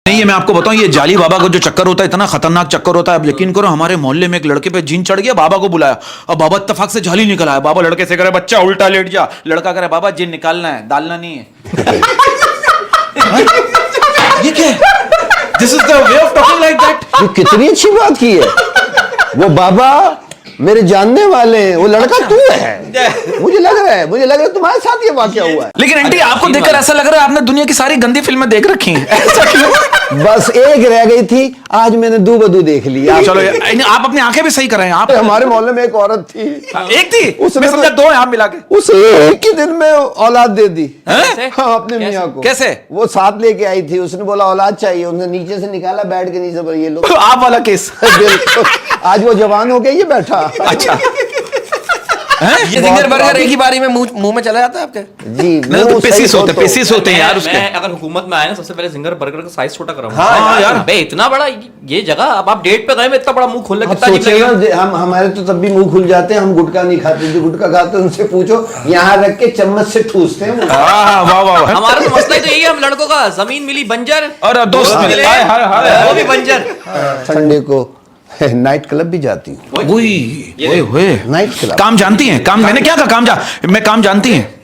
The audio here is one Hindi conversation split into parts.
नहीं, ये मैं आपको बताऊं, ये जाली बाबा का जो चक्कर होता है इतना खतरनाक चक्कर होता है। आप यकीन करो, हमारे मोहल्ले में एक लड़के पे जीन चढ़ गया, बाबा को बुलाया और बाबा इत्तेफाक से जाली निकल आया। बाबा लड़के से कह रहे बच्चा उल्टा लेट जा, लड़का कह रहा बाबा जीन निकालना है, डालना नहीं है। ये क्या? This is the way of talking like that. ये कितनी अच्छी बात की है। वो बाबा मेरे जानने वाले हैं, वो लड़का तू है। मुझे लग रहा है तुम्हारे साथ ये वाकया हुआ है। लेकिन आंटी आपको देखकर ऐसा लग रहा है आपने दुनिया की सारी गंदी फिल्में देख रखी हैं। ऐसा क्यों? बस एक रह गई थी, आज मैंने दू बदू देख लिया। चलो आप अपनी आंखें भी सही कराएं। आप हमारे मोहल्ले में एक औरत थी, एक थी, उसने मैं समझा दो हैं आप मिला के। उसे एक ही दिन में औलाद दे दी। हाँ, अपने मियाँ को। कैसे? वो साथ लेके आई थी, उसने बोला औलाद चाहिए, उसने नीचे से निकाला, बेड के नीचे, ये लो। आप वाला केस। बिल्कुल। आज वो जवान हो गया, ये बैठा। अच्छा, ये जिंगर बर्गर एक ही बारी में मुंह में चला जाता है आपके? जी, नहीं तो पीसीस होते हैं यार उसके। मैं अगर हुकूमत में आया ना, सबसे पहले जिंगर बर्गर का साइज छोटा कराऊंगा। हाँ यार, बे इतना बड़ा ये जगह, अब आप डेट पे गए, इतना बड़ा मुंह खोल ले, कितना अजीब सोचिए लगेगा। ना, हम हमारे तो तब भी मुंह खुल जाते हैं। हम गुटखा नहीं खाते, जो गुटखा खाते हैं उनसे पूछो, यहाँ रख के चम्मच से ठूसते हैं। वाह वाह। हमारा तो मसला ही तो यही है, हम लड़कों का जमीन मिली बंजर और दोस्त मिले, वो भी बंजर। संडे को नाइट क्लब भी जाती हूँ। नाइट क्लब काम जानती हैं? काम मैंने क्या कहा? मैं काम जानती हैं।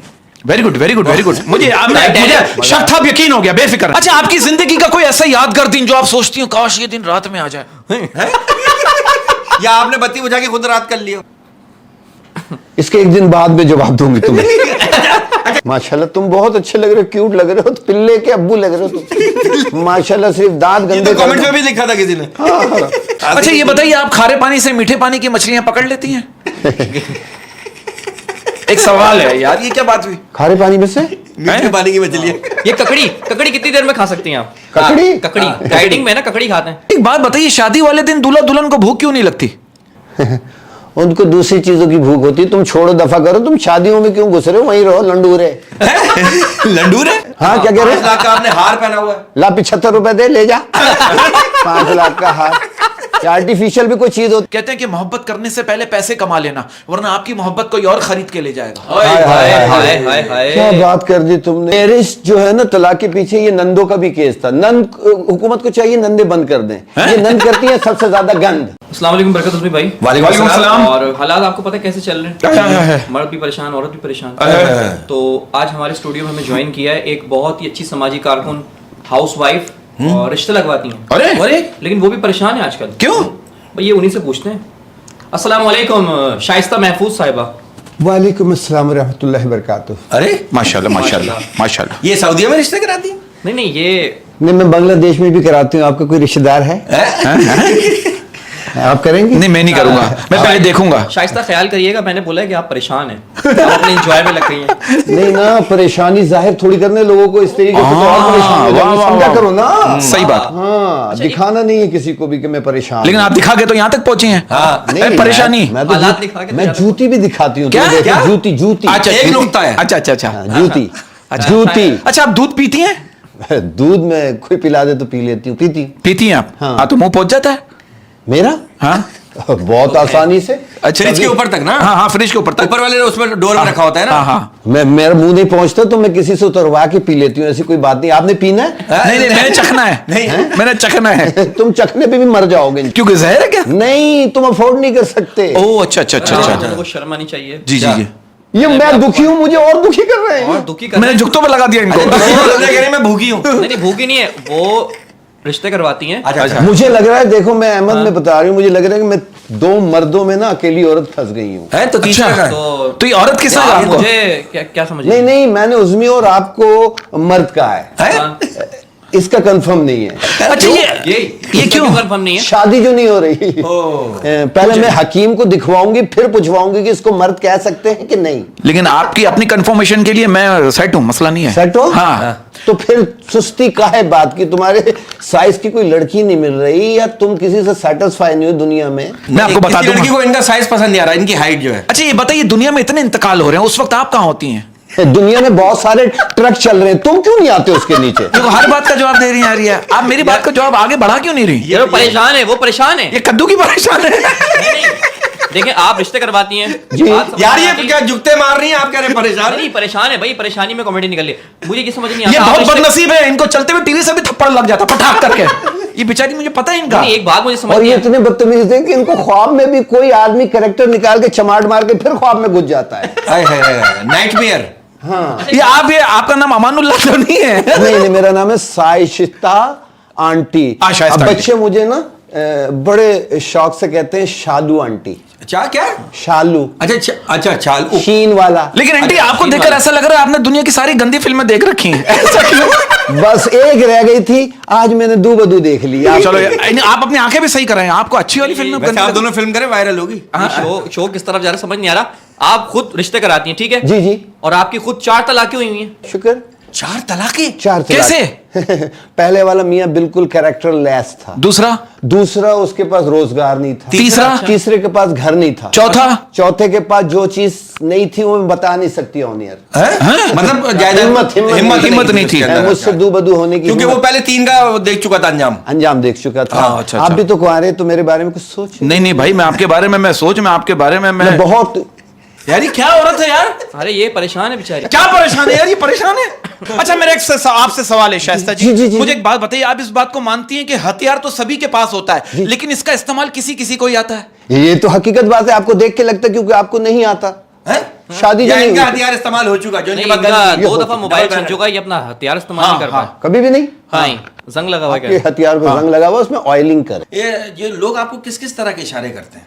Very good very good very good. मुझे शक था, यकीन हो गया, बेफिक्र। अच्छा, आपकी जिंदगी का कोई ऐसा यादगार दिन जो आप सोचती हो काश ये दिन रात में आ जाए? या आपने बत्ती बुझा के खुद रात कर लियो? इसके एक दिन बाद में जवाब दूंगी तुम्हें। माशाल्लाह तुम बहुत अच्छे लग रहे हो, क्यूट लग रहे हो, पिल्ले के अब्बू लग रहे हो तुम। माशाल्लाह, सिर्फ दांत गंदे। कमेंट में भी लिखा था किसी ने। अच्छा, ये बताइए, आप खारे पानी से मीठे पानी की मछलियां पकड़ लेती हैं? एक सवाल है यार, ये क्या बात हुई? खारे पानी में से मीठे पानी की मछलियां। ये ककड़ी कितनी देर में खा सकती हैं आप? ककड़ी डाइटिंग में ना ककड़ी खाते हैं। एक बात बताइए, शादी वाले दिन दूल्हा दुल्हन को भूख क्यों नहीं लगती? उनको दूसरी चीजों की भूख होती है। तुम छोड़ो, दफा करो, तुम शादियों में क्यों घुस रहे हो? वहीं रहो, लंडूरे। लंडूरे? हाँ, क्या कह रहे 5 लाख का आपने हार पहना हुआ है। ला 75 रुपए दे, ले जा। 5 लाख का हार। आर्टिफिशियल भी कोई चीज होती। कहते हैं कि मोहब्बत करने से पहले पैसे कमा लेना, वरना आपकी मोहब्बत कोई और खरीद के ले जाएगा। क्या बात कर दी तुमने। मैरिज जो है ना, तलाक के पीछे ये नंदों का भी केस था। नंद, हुकूमत को चाहिए नंदे बंद कर दें। ये नंद करती है सबसे ज्यादा गंद। अस्सलाम वालेकुम बरकत उस्मी भाई। वालेकुम सलाम। और हालात आपको पता है कैसे चल रहे हैं? मर्द भी परेशान, औरत भी परेशान। तो आज हमारे स्टूडियो में हमें ज्वाइन किया है एक बहुत ही अच्छी समाजी कारकुन, हाउसवाइफ, और रिश्ते लगवाती हैं। अरे लेकिन वो भी परेशान है आजकल। क्यों भाई? ये उन्हीं से पूछते हैं। अस्सलाम वालेकुम शाइस्ता महफूज साहिबा। वालेकुम अस्सलाम रहमतुल्लाहि बरकातुहू। अरे माशाल्लाह माशाल्लाह माशाल्लाह। ये सऊदीया में रिश्ते कराती है? नहीं ये नहीं, मैं बांग्लादेश में भी कराती हूँ। आपका कोई रिश्तेदार है? आप करेंगे? नहीं, मैं नहीं करूंगा, मैं पहले देखूंगा। शाइस्ता ख्याल करिएगा, मैंने बोला है कि आप परेशान हैं, आप अपने एंजॉय में लग गई हैं। नहीं ना, परेशानी जाहिर थोड़ी करने लोगों को इस तरीके से, तो और परेशान हो जाएंगे। समझा करो ना। सही बात। हाँ, दिखाना नहीं है किसी को भी कि मैं परेशान। लेकिन आप दिखा के तो यहाँ तक पहुंचे हैं। नहीं, परेशानी मैं तो हालात दिखा के मैं जूती भी दिखाती हूँ। क्या? जूती जूती। अच्छा, एक नुक्ता है। अच्छा अच्छा अच्छा, जूती जूती। अच्छा, आप दूध पीती हैं? दूध में कोई पिला दे तो पी लेती हूँ। पीती हैं आप? हाँ। तो मुंह पहुंच जाता है मेरा? हाँ, बहुत आसानी से। अच्छा, फ्रिज के ऊपर तक ना? हाँ, फ्रिज के ऊपर तक। ऊपर वाले उसमें डोर में रखा होता है ना? हाँ। मेरा मुंह नहीं पहुंचता तो मैं किसी से उतरवा के पी लेती हूँ। ऐसी कोई बात नहीं। आपने पीना है? नहीं, मैंने चखना है। नहीं, मैंने चखना है। तुम चखने पे भी मर जाओगे। क्योंकि जहर है क्या? नहीं, तुम अफोर्ड नहीं कर सकते। ओह, अच्छा अच्छा अच्छा अच्छा। को शर्म आनी चाहिए। जी जी जी। ये मैं दुखी हूँ, मुझे और दुखी कर रहे हैं। दुखी कर मैंने जुगतों पे लगा दिया इनको। मैं भूखी हूँ। नहीं भूखी नहीं है, वो रिश्ते करवाती हैं। अच्छा। मुझे लग रहा है, देखो मैं अहमद में बता रही हूँ, मुझे लग रहा है कि मैं 2 मर्दों में ना अकेली औरत फंस गई हूँ। तो तीसरा अच्छा, तो ये औरत किस तरह आपको? मुझे क्या समझ? नहीं, मैंने उज़मी और आपको मर्द कहा है। इसका कंफर्म नहीं है। अच्छा, ये क्यों कंफर्म नहीं है? शादी जो नहीं हो रही। पहले मैं हकीम को दिखवाऊंगी, फिर पूछवाऊंगी कि इसको मर्द कह सकते हैं कि नहीं। लेकिन आपकी अपनी कंफर्मेशन के लिए मैं सेट हूँ, मसला नहीं है। सेट हो? हाँ। तो फिर सुस्ती काहे बात की? तुम्हारे साइज की कोई लड़की नहीं मिल रही, या तुम किसी से सेटिस्फाई नहीं हो दुनिया में? मैं आपको बता दूंगा। लड़की को इनका साइज पसंद नहीं आ रहा, इनकी हाइट जो है। अच्छा, ये बताइए, दुनिया में इतने इंतकाल हो रहे हैं, उस वक्त आप कहाँ होती हैं? दुनिया में बहुत सारे ट्रक चल रहे हैं, तुम क्यों नहीं आते उसके नीचे? देखो, हर बात का जवाब दे रही हैं यार। आप मेरी बात का जवाब आगे बढ़ा क्यों नहीं रही? ये परेशान है, वो परेशान है। ये कद्दू की परेशान है। देखें आप रिश्ते करवाती हैं जी। बात समझ यार में ये आती है। क्या झुकते मार रही हैं आप, कह रहे हैं परेशान नहीं परेशान है भाई, परेशानी में कॉमेडी निकल रही है। मुझे ये समझ नहीं ये आता आप बहुत रिश्ते- बदनसीब है, इनको चलते हुए टीवी से भी थप्पड़ लग जाता पटाख करके। ये बेचारी, मुझे पता है इनका। नहीं, एक बात मुझे समझ और नहीं ये आई। इतने बदतमीज थे कि इनको ख्वाब में भी कोई आदमी कैरेक्टर निकाल के चमाट मार के फिर ख्वाब में घुस जाता है। नाइटमेयर। हाँ, ये आप, ये आपका नाम अमानुल्लाह तो नहीं है? नहीं, मेरा नाम है साइशिता आंटी। शाइस्ता अब आंटी। बच्चे मुझे ना बड़े शौक से कहते हैं शालू आंटी। अच्छा क्या? शालू, अच्छा चाल शीन वाला। लेकिन आंटी अच्छा, आपको ठीक देखकर बात। ऐसा लग रहा है आपने दुनिया की सारी गंदी फिल्में देख रखी हैं। ऐसा क्यों? बस एक रह गई थी, आज मैंने दू बदू देख ली। चलो आप अपनी आंखें भी सही कराएं, आपको अच्छी वाली फिल्म वैसे आप दोनों फिल्म करें वायरल होगी। शो किस तरफ जा रहा है समझ नहीं आ रहा। आप खुद रिश्ते कराती हैं, ठीक है जी जी, और आपकी खुद 4 तलाकें हुई हैं। शुक्र। 4 तलाके? 4 कैसे? पहले वाला मियाँ बिल्कुल कैरेक्टर लेस था। दूसरा उसके पास रोजगार नहीं था। तीसरे के पास घर नहीं था। चौथे के पास जो चीज नहीं थी वो मैं बता नहीं सकती ऑन ईयर। मतलब ज्यादा हिम्मत नहीं थी मुझसे दू बदू होने की, क्योंकि वो पहले 3 का देख चुका था अंजाम देख चुका था। अच्छा, आप भी तो कुंवारे, तो मेरे बारे में कुछ सोच। नहीं भाई, मैं आपके बारे में आपके बारे में मैं बहुत। यार ये क्या औरत है यार? अरे ये परेशान है बेचारी। क्या परेशान है यार? ये परेशान है। अच्छा मेरा आपसे सवाल है शाइस्ता जी, जी। मुझे एक बात बताइए, आप इस बात को मानती हैं कि हथियार तो सभी के पास होता है, लेकिन इसका इस्तेमाल किसी को ही आता है? ये तो हकीकत बात है, आपको देख के लगता है क्योंकि आपको नहीं आता। शादी या नहीं इनका हुई। हथियार इस्तेमाल हो चुका, जो नहीं, इनके इनका पास 2 दफा मोबाइल छीन चुका है, ये अपना हथियार इस्तेमाल नहीं कर पाया। कभी भी नहीं। हाँ, जंग लगा हुआ आपके है। हथियार को रंग लगा हुआ, उसमें ऑयलिंग करे। ये लोग आपको किस किस तरह के इशारे करते हैं?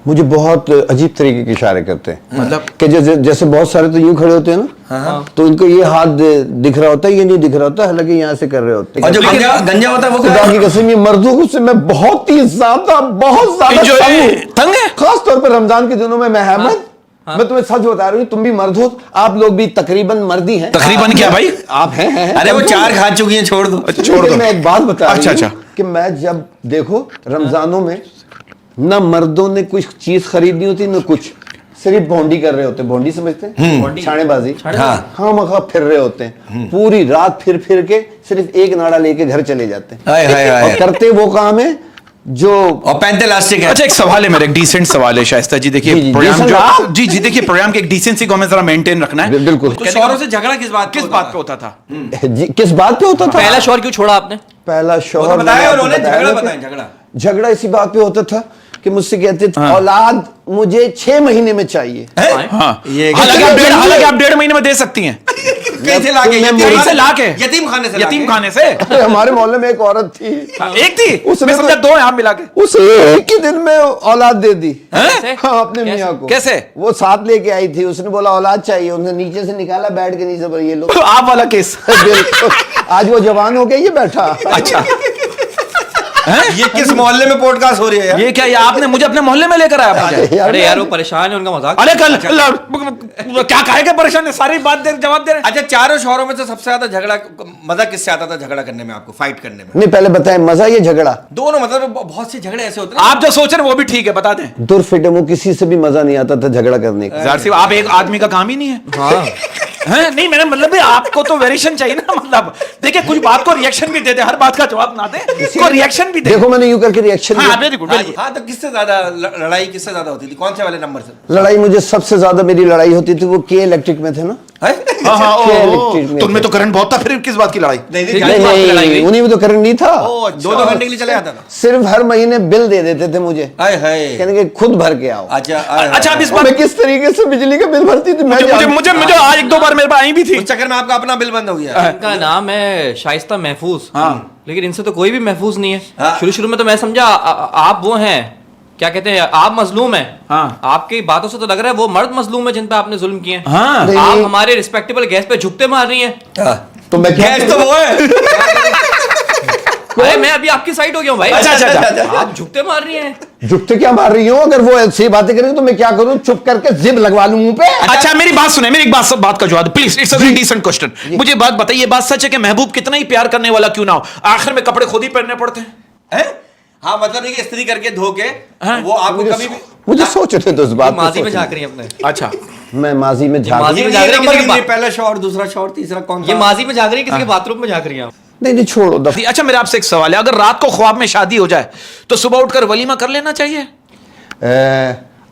मुझे बहुत अजीब तरीके के इशारे करते हैं। मतलब कि जैसे बहुत सारे तो यूं खड़े होते हैं ना, तो इनको ये हाथ दिख रहा होता है, ये नहीं दिख रहा होता, हालांकि यहाँ से कर रहे होते हैं। और जो गंजा होता है वो खुदा की कसम, ये मर्दों से मैं बहुत ज्यादा तंग है। खास तौर पर रमजान के दिनों में। मैं अहमद, मैं तुम्हें सच बता रही हूँ, तुम भी मर्द हो, आप लोग भी तकरीबन मर्दी हैं। तकरीबन क्या भाई? आप हैं। अरे वो 4 खा चुकी हैं, छोड़ दो। मैं एक बात बता रही अच्छा। हूँ कि मैं जब देखो रमजानों में न मर्दों ने कुछ चीज खरीदनी होती न कुछ, सिर्फ भोंडी कर रहे होते। भोंडी समझते हैं? छानेबाजी। हाँ मखा फिर रहे होते हैं पूरी रात, फिर के सिर्फ एक नाड़ा लेके घर चले जाते हैं। और करते वो काम है जो, और पहनते इलास्टिक है। अच्छा एक सवाल है मेरा, एक डिसेंट सवाल है शाइस्ता जी। देखिए प्रोग्राम जो जी देखिए, प्रोग्राम की एक डिसेंसी को हमें जरा मेंटेन रखना है। बिल्कुल। तो शौहरों से झगड़ा किस बात पे होता था? किस बात पे होता था? पहला शौहर क्यों छोड़ा आपने? पहला शौहर बताया उन्होंने, झगड़ा बताएं। झगड़ा इसी बात पे होता था कि मुझसे कहते थे औलाद मुझे 6 महीने में चाहिए। हालांकि आप 1.5 महीने में दे सकती हैं। कैसे लाके? यतीम खाने से। हमारे मोहल्ले में एक औरत थी, एक थी, उसने समझा 2 हैं आप मिला के। उसे एक ही दिन में औलाद दे दी। कैसे? हाँ, अपने मियाँ को। कैसे? वो साथ लेके आई थी, उसने बोला औलाद चाहिए, उसने नीचे से निकाला, बेड के नीचे पर ये लो। आप वाला केस। बिल्कुल। आज वो जवान हो गया, ये बैठा। अच्छा ये किस मोहल्ले में पॉडकास्ट हो रही है यार? ये क्या, ये आपने मुझे अपने मोहल्ले में लेकर आया मुझे? अरे यार वो परेशान है, उनका मजाक। अरे क्या कहेगा परेशान है, सारी बात जवाब दे रहे हैं। अच्छा, 4 शौहरों में से सबसे ज्यादा झगड़ा मजा किससे आता था झगड़ा करने में, आपको फाइट करने में? नहीं, पहले बताएं मजा ये झगड़ा? दोनों, मतलब बहुत से झगड़े ऐसे होते हैं। आप जो सोच रहे हैं वो भी ठीक है, बता दें। दुर्फिटमो किसी से भी मजा नहीं आता था झगड़ा करने का। ज़ाहिर सी आप एक आदमी का काम ही नहीं है। हाँ हैं? नहीं मेरा मतलब है आपको तो वेरिएशन चाहिए ना। मतलब देखिए, कुछ बात को रिएक्शन भी दे दे, हर बात का जवाब ना दे, इसको रिएक्शन भी दे। देखो मैंने यूं करके रिएक्शन हाँ, वेरी गुड। हाँ, तो किससे ज्यादा लड़ाई किससे ज्यादा होती थी? कौन से वाले नंबर से लड़ाई? मुझे सबसे ज्यादा मेरी लड़ाई होती थी वो के इलेक्ट्रिक में थे ना। तो उनमें तो करंट बहुत था, फिर किस बात की लड़ाई? नहीं, उन्हीं में तो करंट नहीं था। 2-2 घंटे के लिए चले जाता था। सिर्फ हर महीने बिल दे देते थे मुझे, कहने के खुद भर के आओ। अच्छा अब इस बात मैं किस तरीके से बिजली का बिल भरती थी मुझे आज 1-2 बार मेरे पास आई भी थी। उस चक्कर में आपका अपना बिल बंद हो गया। इनका नाम है शाइस्ता महफूज। लेकिन इनसे तो कोई भी महफूज नहीं हाँ। है। शुरू में तो मैं समझा आप वो हैं, क्या कहते हैं, आप मजलूम हैं। हाँ। आपकी बातों से तो लग रहा है वो मर्द मजलूम है जिन पे आपने जुल्म किए हैं। हाँ। आप हमारे रिस्पेक्टेबल गैस पे झुकते मार रही हैं। तो मैं गैस तो वो है। अरे मैं अभी आपकी साइड हो गया हूँ भाई। अच्छा। आप झुकते मार रही हैं। झुकते क्या मार रही हूँ? अगर वो ऐसी बातें करेंगे तो मैं क्या करूँ? चुप करके जिब लगवा लूं मुंह पे। अच्छा मेरी बात सुने, मेरी एक बात का जवाब please. It's a very decent question. मुझे बात बताइए, बात सच है कि महबूब कितना ही प्यार करने वाला क्यों ना हो, आखिर में कपड़े खुद ही पहनने पड़ते हैं? हाँ, मतलब नहीं कि इस्त्री करके धो के वो आपको कभी भी। मुझे सोचने दो इस बात को। माजी में झांक रही है अपने। अच्छा मैं माजी में झांक माजी में ये झांक रही है नंबर किसी कितने? के पहला शौहर, दूसरा शौहर, तीसरा कौन ये सा? माजी में झांक रही है किसी के बाथरूम में झांक रही हैं। नहीं छोड़ो दफा। अच्छा मेरा आपसे एक सवाल है, अगर रात को ख्वाब में शादी हो जाए तो सुबह उठकर वलीमा कर लेना चाहिए?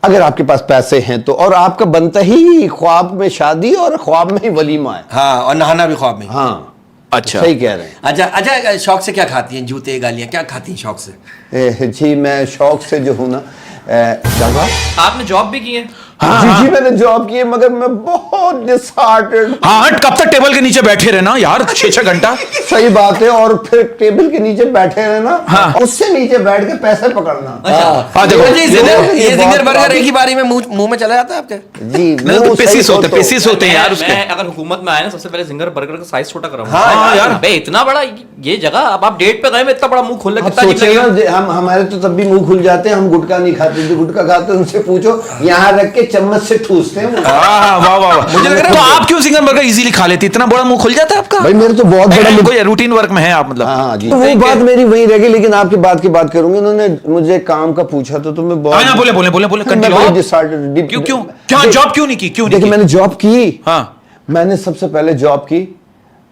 अगर आपके पास पैसे हैं तो, और आपका बनता ही ख्वाब में शादी और ख्वाब में ही वलीमा है। हाँ, और नहाना भी ख्वाब में। हाँ अच्छा सही कह रहे हैं। अच्छा अच्छा, शौक से क्या खाती हैं? जूते, गालियां, क्या खाती हैं शौक से? जी मैं शौक से जो हूँ ना, आपने जॉब भी की है? जी मैंने जॉब की है, मगर मैं बहुत डिसहार्टेड। हाँ, कब तक टेबल के नीचे बैठे रहना यार 6-6 घंटा। सही बात है, और फिर टेबल के नीचे बैठे रहना, हाँ। उससे नीचे बैठ के पैसे पकड़ना। हाँ देखो, ये जिंगर बर्गर बहुत एक ही बारी में मुंह में चला जाता है आपके? जी नहीं तो पेसिस होते हैं यार उसके। मैं अगर हुकूमत में आया ना, सबसे पहले जिंगर बर्गर का साइज छोटा कराऊंगा। हाँ यार। अबे इतना बड़ा ये जगह, अब आप डेट पे गए में इतना बड़ा मुंह खोल अब कितना अजीब सोचिए लगेगा। ना, हम हमारे तो तब भी मुंह खुल जाते हैं, हम गुटखा नहीं खाते, जो गुटखा खाते हैं उनसे पूछो, यहाँ रख के चम्मच से ठूसते हैं। वाह वाह वाह, मुझे लग रहा है तो आप क्यों सिंगल बर्गर इजीली खा लेते? इतना बड़ा मुंह खुल जाता है आपका? भाई मेरे तो बहुत बड़ा कोई रूटीन वर्क में है आप मतलब? हाँ जी, तो वो बात मेरी वही रह गई, लेकिन आपकी बात की बात करूंगी। उन्होंने मुझे काम का पूछा तो मैं बहुत हाँ, बोले मैं कंटिन्यू। बड़ी डिसहार्टेड। क्यों जॉब क्यों नहीं की? देखिए मैंने जॉब की। हाँ, मैंने सबसे पहले जॉब की,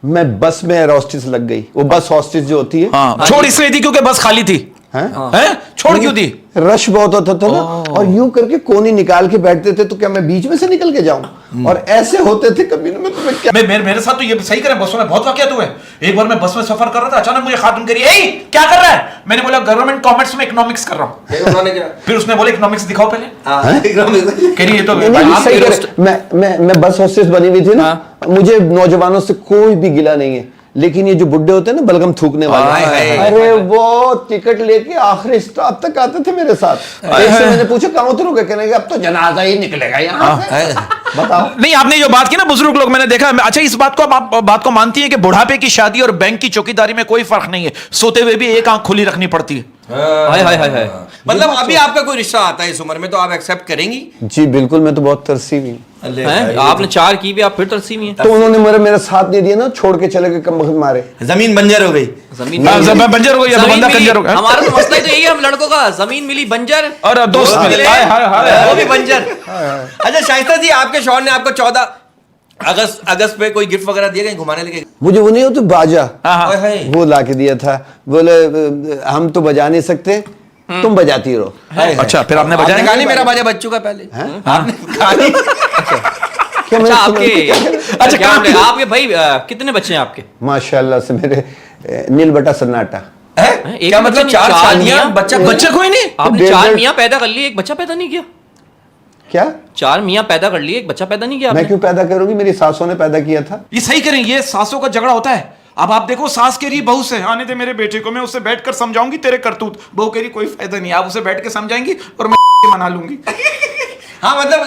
मैं बस में एयर होस्टेस लग गई। वो बस होस्टेस जो होती है, हाँ, छोड़ इसलिए थी क्योंकि बस खाली थी। हैं? छोड़ क्यों दी? रश बहुत होता था ना, और यूं करके कोनी निकाल के बैठते थे, तो क्या मैं बीच में से निकल के जाऊं? और ऐसे होते थे कभी ना, मैं तुम्हें क्या। मेरे साथ तो ये सही करें, बसों में बहुत वाकयात हुए। एक बार मैं बस में सफर कर रहा था, अचानक मुझे खातून करी, ए क्या कर रहा है? मैंने बोला गवर्नमेंट कॉमर्स में इकोनॉमिक्स कर रहा हूँ। फिर उसने बोला इकोनॉमिक्स दिखाओ पहले। कह रही ये तो नहीं, नहीं, सही कह रहे। मैं बस होस्टेस बनी हुई थी ना, मुझे नौजवानों से कोई भी गिला नहीं है, लेकिन ये जो बुड्ढे होते हैं ना बलगम थूकने वाले, अरे वो टिकट लेके आखिरी स्टॉप तक आते थे मेरे साथ। एक से मैंने पूछा कहाँ उतरोगे, कहने अब तो जनाजा ही निकलेगा यहाँ से। बताओ। नहीं, आपने जो बात की ना बुजुर्ग लोग, मैंने देखा। अच्छा, इस बात को आप बात को मानती हैं कि बुढ़ापे की शादी और बैंक की चौकीदारी में कोई फर्क नहीं है? सोते हुए भी एक आंख खुली रखनी पड़ती है। हाय हाय हाय हाय। मतलब अभी आपका कोई रिश्ता आता है इस उम्र में तो आप एक्सेप्ट करेंगी? जी बिल्कुल, मैं तो बहुत तरसी हुई। आपने 4 की भी, आप फिर तरसी में हैं। तो उन्होंने मेरा साथ नहीं दिया ना, छोड़ के चले गए, कम वक्त मारे। जमीन बंजर हो गई। जमीन बंजर हो गई, अब बंदा कंजर हो गया। हमारा तो मसला ही तो यही है, हम लड़कों का जमीन मिली बंजर और दोस्त मिले, वो भी बंजर। अच्छा शाइस्ता जी, आपके शौहर ने आपको 14 अगस्त पे कोई गिफ्ट वगैरह दिया, कहीं घुमाने लेके? मुझे वो नहीं होती बाजा, हाय। वो ला के दिया था। बोले हम तो बजा नहीं सकते, तुम बजाती रहो। अच्छा, फिर आपने बजाया? कहानी मेरा बाजा बच्चों का पहले आपने कहानी। क्या अच्छा मैंने आपके आपके भाई कितने बच्चे हैं आपके? माशाल्लाह से मेरे नील बटा सन्नाटा। एक क्या मतलब? 4 मियां बच्चा कोई नहीं? आपने 4 मियां पैदा कर लिए, एक बच्चा पैदा नहीं किया? क्या 4 मियां पैदा कर लिए, एक बच्चा पैदा नहीं किया मैं आपने? क्यों पैदा करूंगी, मेरी सासों ने पैदा किया था। ये सही करें, ये सासों का झगड़ा होता है। अब आप देखो, सास कह रही बहू से, आने दे मेरे बेटे को, मैं उससे बैठकर समझाऊंगी तेरे करतूत। बहू कह रही कोई फायदा नहीं, आप उसे बैठ के समझाएंगी और मैं मना लूंगी। हाँ मतलब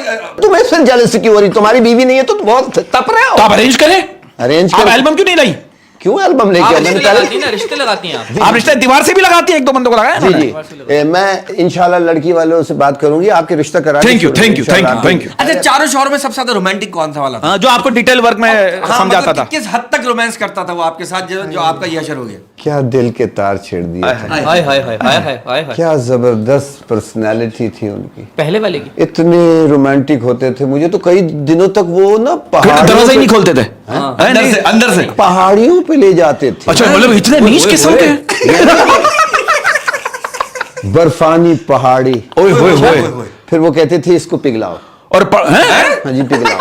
तुम्हें फिर जेलसी क्यों हो रही? तुम्हारी बीवी नहीं है तो तुम बहुत तप रहे हो। तो आप अरेंज करें। अरेंज आप कर। एल्बम क्यों नहीं लाई? क्यों एल्बम लेके आप आए? रिश्ते मैंने लगाती पहले हैं ना, रिश्ते लगाती हैं आप। आप रिश्ते दीवार से भी लगाती हैं, एक दो बंदों को लगाया है जी मैंने। जी मैं इंशाल्लाह लड़की वालों से बात करूंगी, आपके रिश्ता करा। Thank you thank you thank you thank you. अच्छा, चारों शौहर में सबसे ज्यादा रोमांटिक कौन सा वाला था? जो आपको डिटेल वर्क में हाँ, समझाता मतलब था। किस हद तक रोमांस करता था वो आपके साथ, जो आपका ये असर हो गया? क्या दिल के तार छेड़ दिए। हाय हाय हाय हाय हाय हाय हाय। क्या जबरदस्त पर्सनालिटी थी उनकी, पहले वाले की? इतने रोमांटिक होते थे। मुझे तो कई दिनों तक वो ना दरवाजा ही नहीं खोलते थे अंदर से पहाड़ियों पे ले जाते थे। अच्छा, मतलब इतने नीच किस्म के? बर्फानी पहाड़ी। ओए होए होए। फिर वो कहते थे इसको पिघलाओ। और हाँ जी पिघलाओ।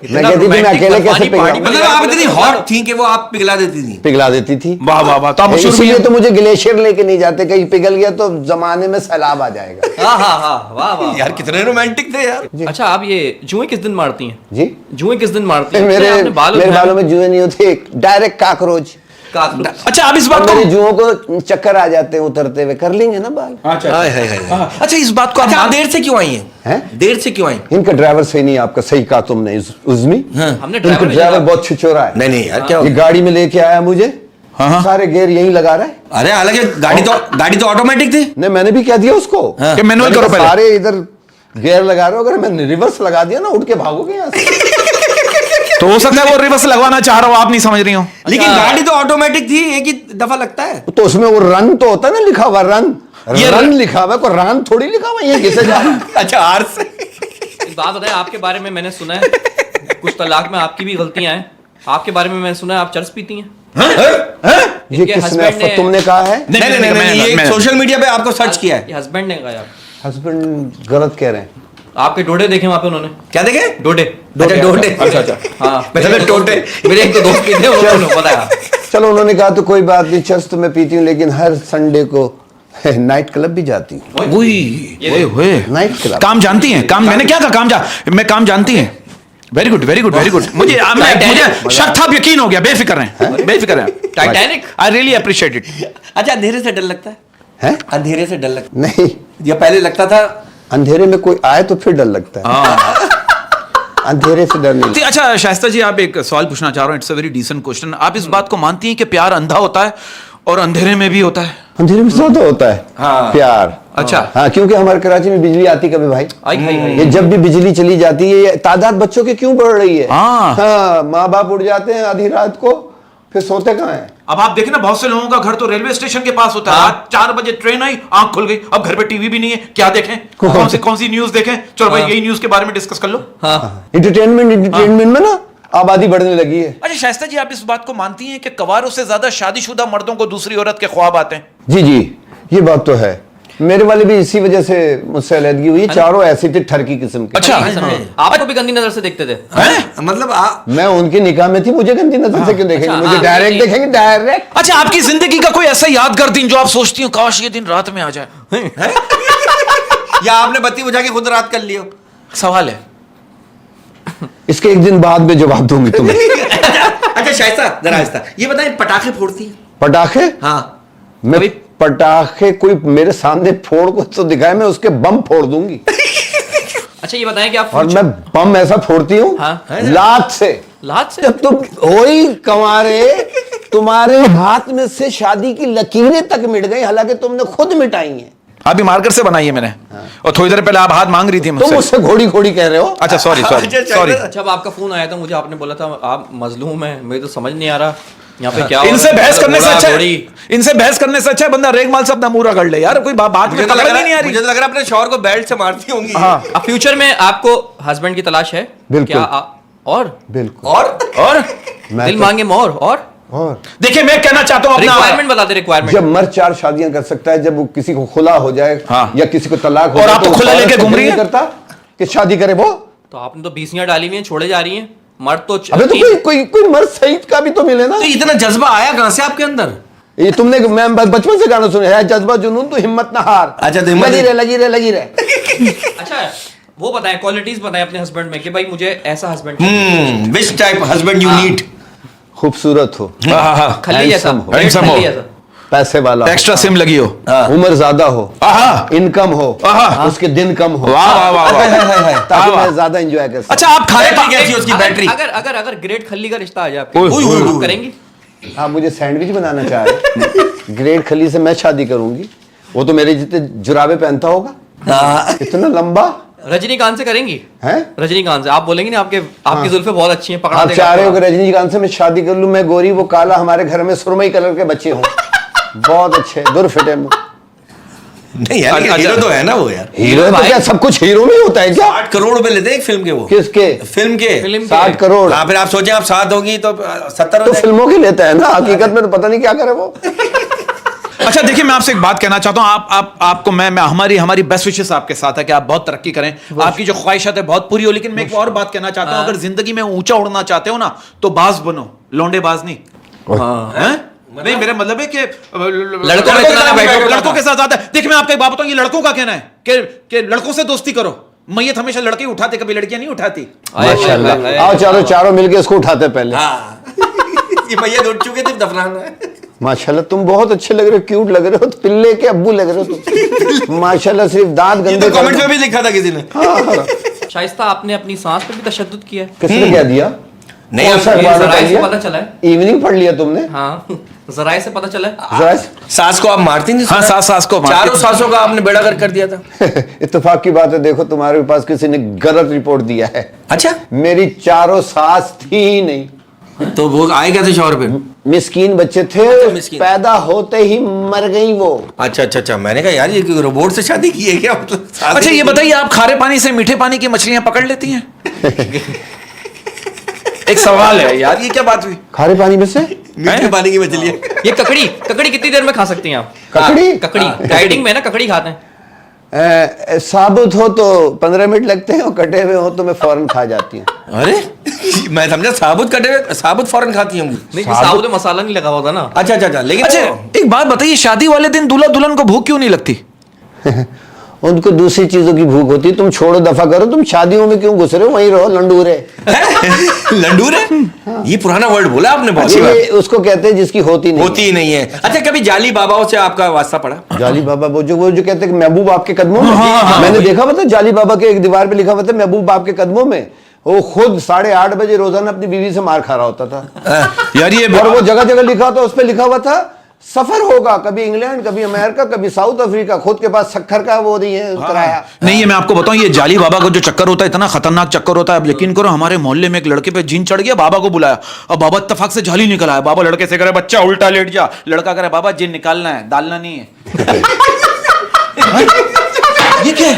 मैं कहती थी मैं अकेले कैसे पिघलाऊं? मतलब आप इतनी हॉट थी कि वो आप पिघला देती थी? पिघला देती थी। वाह वाह वाह, तो आप मशहूर भी इसलिए हैं। तो मुझे ग्लेशियर लेके नहीं जाते, कहीं पिघल गया तो जमाने में सैलाब आ जाएगा। हाँ हाँ हाँ, वाह वाह यार कितने रोमांटिक थे यार। अच्छा, आप ये जुएं किस दिन मारती हैं? जी जुएं किस दिन मारती हैं? मेरे आपने मेरे बालों में जुए नहीं होते, डायरेक्ट काकरोच। अच्छा, आप इस बात और को मेरे जुओं को चक्कर आ जाते हैं उतरते हुए, कर लेंगे ना बाल। अच्छा, इस बात को अच्छा, आप आप देर से क्यों आई हैं? देर से क्यों आई? इनका ड्राइवर सही नहीं, आपका सही कहा तुमने उज़मी। हमने इनका ड्राइवर बहुत छिछोरा है। नहीं यार, क्या ये गाड़ी में लेके आया मुझे, हाँ। सारे गियर यही लगा रहा है। अरे हालांकि गाड़ी तो ऑटोमेटिक थी। नहीं मैंने भी कह दिया उसको कि मैनुअल मैंने करो कहा, पहले। सारे इधर गियर लगा रहे हो, अगर मैंने रिवर्स लगा दिया ना उठ के भागोगे यहाँ से। तो हो सकता है वो रिवर्स लगवाना चाह रहा हो, आप नहीं समझ रही हो। लेकिन गाड़ी तो ऑटोमेटिक थी, एक ही दफा लगता है। तो उसमें वो रन तो होता है ना लिखा हुआ, रन ये रन लिखा हुआ है, कोई रन थोड़ी लिखा हुआ है, ये किसे जा रहा है? अच्छा, आर से। एक बात बताएं, आपके बारे में मैंने सुना है कुछ तलाक में आपकी भी गलतियां हैं। आपके बारे में मैंने सुना है आप चर्च पीती हैं। ये इनके किसने husband ने- तुमने कहा है? नहीं, ये सोशल मीडिया पे आपको सर्च किया है। ये हस्बैंड ने कहा आप हस्बैंड गलत कह रहे हैं। आपके डोडे देखे वहां पे उन्होंने। क्या देखे? डोडे। अच्छा डोडे। अच्छा हाँ मतलब टोटे। मेरे एक तो दोस्त भी थे उन्होंने बताया। चलो उन्होंने कहा तो कोई बात नहीं, चर्च तो मैं पीती हूँ लेकिन हर संडे को नाइट क्लब भी जाती हूँ। Night club. काम जानती हैं? काम मैंने क्या कहा? मैं काम जानती हैं। Very good very good very good. मुझे शक था, यकीन हो गया। बेफिक्र हैं, बेफिक्र हैं। Titanic. I really appreciate it. अच्छा अंधेरे से डर लगता है? हैं? अंधेरे से डर लगता नहीं, है? या पहले लगता था? अंधेरे में कोई आए तो फिर डर लगता है, अंधेरे से डर नहीं। अच्छा शाइस्ता जी, आप एक सवाल पूछना चाह रहा हूँ। It's a very decent question. आप इस बात को मानती हैं कि प्यार अंधा होता है और अंधेरे में भी होता है? अंधेरे में ज्यादा होता है प्यार। अच्छा। हाँ, क्योंकि हमारे कराची में बिजली आती कभी भाई। ये जब भी बिजली चली जाती है, ये तादाद बच्चों की क्यों बढ़ रही है? हाँ, माँ बाप उठ जाते हैं आधी रात को, फिर सोते कहाँ हैं? अब आप देखें ना, बहुत से लोगों का घर तो रेलवे स्टेशन के पास होता है। रात 4 बजे ट्रेन आई, आंख खुल गई, अब घर पे टीवी भी नहीं है, क्या देखें? कौन सी न्यूज देखें? चलो भाई यही न्यूज के बारे में डिस्कस कर लो। एंटरटेनमेंट में ना आबादी बढ़ने लगी है। अच्छा शाइस्ता जी, आप इस बात को मानती हैं कि कवारों से ज्यादा शादीशुदा मर्दों को दूसरी औरत के ख्वाब आते हैं? जी जी, ये बात तो है। मेरे वाले भी इसी वजह से मुझसे अलहदगी हुई। चारों ऐसी थे ठरकी किस्म के। अच्छा, आपको भी गंदी नजर से देखते थे? मतलब मैं उनकी निकाह में थी, मुझे गंदी नजर से क्यों देखेंगे? मुझे डायरेक्ट देखेंगे, डायरेक्ट। अच्छा, आपकी जिंदगी का कोई ऐसा यादगार दिन जो आप सोचती हो काश ये दिन रात में आ जाए? या आपने बत्ती बुझा के खुद रात कर लियो? सवाल है। इसके एक दिन बाद में जवाब दूंगी तुम्हें। अच्छा शाइस्ता, जरा आहिस्ता ये बताएं, पटाखे फोड़ती हैं? पटाखे? हाँ। मैं पटाखे कोई मेरे सामने फोड़ को तो दिखाए, मैं उसके बम फोड़ दूंगी। अच्छा ये बताएं कि आप और मैं बम ऐसा फोड़ती हूँ लात से। लात से? जब तुम हो ही कंवारे, तुम्हारे हाथ में से शादी की लकीरें तक मिट गई, हालांकि तुमने खुद मिटाई हैं। अभी मार्कर से बनाई है मैंने। और थोड़ी देर पहले आप हाथ मांग रही थी तुम मुझसे। मुझसे घोड़ी घोड़ी कह रहे हो। अच्छा सॉरी सॉरी। जब आपका फोन आया था मुझे, आपने बोला था आप मजलूम हैं, मुझे तो समझ नहीं आ रहा यहाँ पे क्या। इनसे बहस करने से अच्छा बंदा रेगमाल से अपना मुंह रगड़ ले यार। कोई बात में पकड़ नहीं आ रही। मुझे तो लग रहा है अपने शौहर को बेल्ट से मारती होंगी। हाँ। अब फ्यूचर में आपको हस्बैंड की तलाश है? बिल्कुल। क्या और बिल्कुल। और दिल मांगे मोर। और देखिए मैं कहना चाहता हूँ, रिक्वायरमेंट बता दे। रिक्वायरमेंट जब मर्द 4 शादियां कर सकता है, जब वो किसी को खुला हो जाए या किसी को तलाक हो और जाए, आप तो खुला लेके घूम रही है करता कि शादी करे वो। तो आपने तो 20 डाली हुई हैं, छोड़े जा रही हैं। मर्द तो अबे तो कोई मर्द सईद का भी तो मिले ना। तो इतना जज्बा आया कहां से आपके अंदर? ये तुमने, मैं बचपन से गाना सुने है, जज्बा जुनून तो हिम्मत ना हार। अच्छा, तो लगी रहे। अच्छा वो बताएं, क्वालिटीज बताएं अपने हस्बैंड में कि भाई मुझे ऐसा husband. Which type husband you need? खूबसूरत हो, खली जैसा हो, पैसे वाला, एक्स्ट्रा सिम लगी हो, उम्र ज्यादा हो, इनकम हो, उसके दिन कम हो, ताकि मैं ज्यादा एंजॉय कर सकूं। अच्छा आप खाने कैसी उसकी बैटरी? अगर ग्रेट खली का रिश्ता आ जाए आपके, करेंगी? हाँ, मुझे सैंडविच बनाना चाह रहे। ग्रेट खली से मैं शादी करूंगी। वो तो मेरे जितने जुराबे पहनता होगा, इतना लंबा। रजनीकांत से करेंगी? हैं? रजनीकांत से आप बोलेंगे ना, आपकी जुल्फे बहुत अच्छी हैं, पकड़ा आप देगा। चाह रहे हो कि रजनीकांत से मैं शादी कर लूं? मैं गोरी, वो काला, हमारे घर में सुरमई कलर के बच्चे हों। बहुत अच्छे दुर फिटे मुंह। नहीं यार, हीरो तो है ना वो यार। हीरो तो क्या सब कुछ हीरो में होता है क्या? 60 करोड़ रुपए लेते हैं एक फिल्म के वो। किसके? फिल्म के 60 करोड़। हाँ, फिर आप सोचें आप 7 होगी तो 70 तो फिल्मों के लेता है ना, हकीकत में तो पता नहीं क्या करे वो। अच्छा देखिए, मैं आपसे एक बात कहना चाहता हूँ। आपको मैं हमारी बेस्ट विशेस आपके साथ है कि आप बहुत तरक्की करें, आपकी जो ख्वाहिशात है बहुत पूरी हो। लेकिन मैं एक और बात कहना चाहता हूँ, अगर जिंदगी में ऊंचा उड़ना चाहते हो ना तो बाज बनो, लौंडे बाज नहीं। नहीं, मेरा मतलब है कि लड़कों के साथ आता है। देखिए मैं आपको एक बात बताऊं, ये लड़कों का कहना है कि लड़कों से दोस्ती करो। मैयत हमेशा लड़के उठाते, कभी लड़कियां नहीं उठाती। माशाल्लाह। आओ चलो चारों मिलके इसको उठाते पहले। ये मैयत उठ चुके थे, दफनाना है। माशाल्लाह तुम बहुत अच्छे लग रहे हो, क्यूट लग रहे हो, पिल्ले के अब्बू लग रहे हो तुम। माशाल्लाह, सिर्फ दांत गंदे। कमेंट में भी लिखा था किसी ने। शाइस्ता आपने अपनी सांस पे भी तशद्दुद किया है। किसने क्या दिया? नहीं, जराए से पता चला है। इवनिंग पढ़ लिया तुमने? हाँ, जराए से पता चला है। जरा सास को आप मारती नहीं? हाँ, सास को चारों सासों का आपने बेड़ा कर दिया था। इत्तेफाक की बात है, देखो तुम्हारे पास किसी ने गलत रिपोर्ट दिया है। अच्छा, मेरी चारों सास थी ही नहीं। तो वो आए क्या थे शौहर पे? मिस्कीन बच्चे थे, मिस्कीन। पैदा होते ही मर गई वो। अच्छा, मैंने कहा यार ये रोबोट से शादी की है क्या? मतलब अच्छा ये बताइए, आप खारे पानी से मीठे पानी की मछलियां पकड़ लेती हैं? एक सवाल है यार, ये क्या बात हुई? खारे पानी में से मीठे पानी की मछलियां। ये ककड़ी कितनी देर में खा सकती हैं आप? ककड़ी? ककड़ी डाइटिंग में ना ककड़ी खाते हैं। साबुत हो तो 15 मिनट लगते हैं और कटे हुए हो तो मैं फौरन खा जाती हूँ। अरे मैं समझा साबुत कटे हुए साबुत फौरन खाती होंगी। नहीं साबुत में मसाला नहीं लगा होता ना। अच्छा लेकिन अच्छा एक बात बताइए, शादी वाले दिन दूल्हा दुल्हन को भूख क्यों नहीं लगती? उनको दूसरी चीजों की भूख होती है। तुम छोड़ो, दफा करो, तुम शादियों में क्यों घुस रहे हो? वहीं रहो लंडूरे। लंडूरे? ये पुराना वर्ड बोला आपने, बहुत अच्छी ये बात। उसको कहते हैं जिसकी होती नहीं होती ही नहीं है। अच्छा कभी जाली बाबाओं से आपका वास्ता पड़ा? जाली बाबा वो जो कहते हैं कि महबूब आपके कदमों में। मैंने देखा हुआ था जाली बाबा के एक दीवार पे लिखा हुआ था महबूब आपके कदमों में। वो खुद 8:30 बजे रोजाना अपनी बीवी से मार खा रहा होता था यार ये और वो जगह जगह लिखा था, उस पे लिखा हुआ था सफर होगा, कभी इंग्लैंड, कभी अमेरिका, कभी साउथ अफ्रीका, खुद के पास शक्कर का वो नहीं है किराया। नहीं, ये मैं आपको बताऊं, ये जाली बाबा का जो चक्कर होता है इतना खतरनाक चक्कर होता है। आप यकीन करो, हमारे मोहल्ले में एक लड़के पे जीन चढ़ गया, बाबा को बुलाया और बाबा इत्तेफाक से जाली निकल आया। बाबा लड़के से करे बच्चा उल्टा लेट जा, लड़का करे बाबा जिन निकालना है, डालना नहीं है। ये क्या?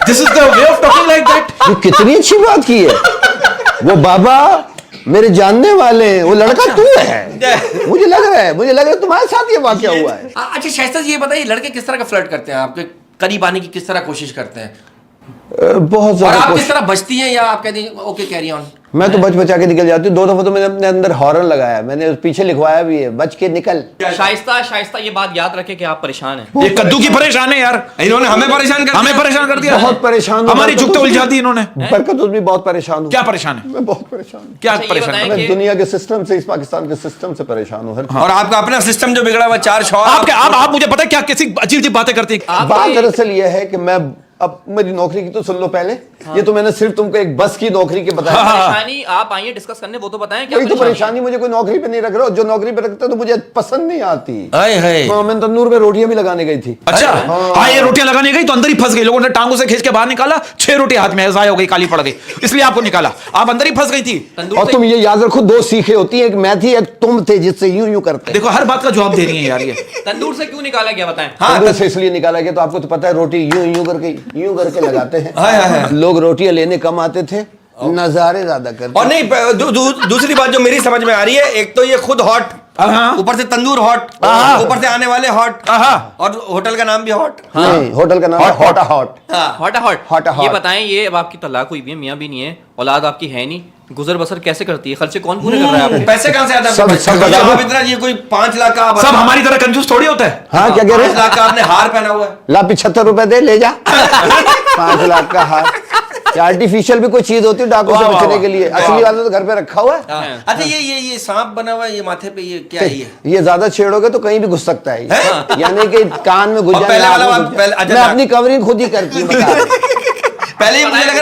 This is the way of talking like that. ये कितनी अच्छी बात की है। वो बाबा मेरे जानने वाले हैं, वो लड़का तू है। मुझे लग रहा है तुम्हारे साथ ये वाकया हुआ है। अच्छा शाइस्ता जी ये बताइए, लड़के किस तरह का फ्लर्ट करते हैं, आपके करीब आने की किस तरह कोशिश करते हैं? बहुत और ज्यादा आप किस तरह बचती हैं या आप कहती हैं ओके कैरी ऑन? मैं तो बच बचा के निकल जाती हूँ। 2 दफा तो मैंने अपने अंदर हॉर्न लगाया, मैंने पीछे लिखवाया भी है, बच के निकल। शाइस्ता ये बात याद रखे कि आप परेशान हैं। ये कद्दू की परेशान है यार, इन्होंने हमें परेशान कर हमें परेशान कर दिया। बहुत परेशान हूँ। हमारी जुगते उलझा दी इन्होंने। बरकत भी बहुत परेशान हूँ। क्या परेशान है? मैं बहुत परेशान हूँ। क्या अच्छा, ये परेशान बताएं है? मैं दुनिया के सिस्टम से, इस पाकिस्तान के सिस्टम से परेशान हूँ। और आपका अपना सिस्टम जो बिगड़ा हुआ 4 शौर। आप मुझे पता है क्या कैसी अजीब अजीब बातें करती हैं? बात दरअसल ये है कि मैं, अब मेरी नौकरी की तो सुन लो पहले। ये तो मैंने सिर्फ तुमको एक बस की नौकरी के बताया। परेशानी आप आइए डिस्कस करने, वो तो बताएं क्या वही तो परेशानी, मुझे कोई नौकरी पे नहीं रख रहा, जो नौकरी पे रखता है तो मुझे पसंद नहीं आती। मैंने तंदूर में रोटियां भी लगाने गई थी। अच्छा हाँ, ये रोटियां लगाने गई तो अंदर ही फंस गई, लोगों ने टांगों से खींच के बाहर निकाला, 6 रोटी हाथ में जाया हो गई, काली पड़ गई, इसलिए आपको निकाला, आप अंदर ही फंस गई थी। और तुम ये याद रखो, 2 सीखें होती है, एक मैं थी एक तुम थे, जिससे यूं यूं करते। देखो हर बात का जवाब दे रही है यार ये। तंदूर से क्यों निकाला गया बताएं? तंदूर से इसलिए निकाला गया, तो आपको तो पता है रोटी यूं यूं करके लगाते हैं। लोग रोटियां लेने कम आते थे, नजारे ज्यादा करते। और नहीं दूसरी बात जो मेरी समझ में आ रही है, एक तो ये खुद हॉट, ऊपर से तंदूर हॉट, ऊपर से आने वाले हॉट, और होटल का नाम भी हॉट। नहीं, होटल का नाम है हॉटा हॉट। ये बताएं, ये अब आपकी तलाक हुई भी है, मियां भी नहीं है, औलाद आपकी है नहीं, गुजर बसर कैसे करती है? खर्चे कौन पूरे कर रहा है आपके? पैसे कहां से आते हैं? सब इतना ये कोई 5 लाख का सब हमारी तरह कंजूस थोड़ी होता है। हाँ क्या कह रहे 5 लाख का आपने हार पहना हुआ है। ला 75 रुपए दे, ले जा। 5 लाख का हार। आर्टिफिशियल भी कोई चीज होती है डाकू से बचने के लिए, असली वाला तो घर पे रखा हुआ है। अच्छा ये सांप बना हुआ है ये माथे पे, ये क्या है? ये ज्यादा छेड़ोगे तो कहीं भी घुस सकता है, यानी कि कान में घुस पहले वाला मैं अपनी कवरिंग खुद ही करती हूँ। पहले ही मुझे लग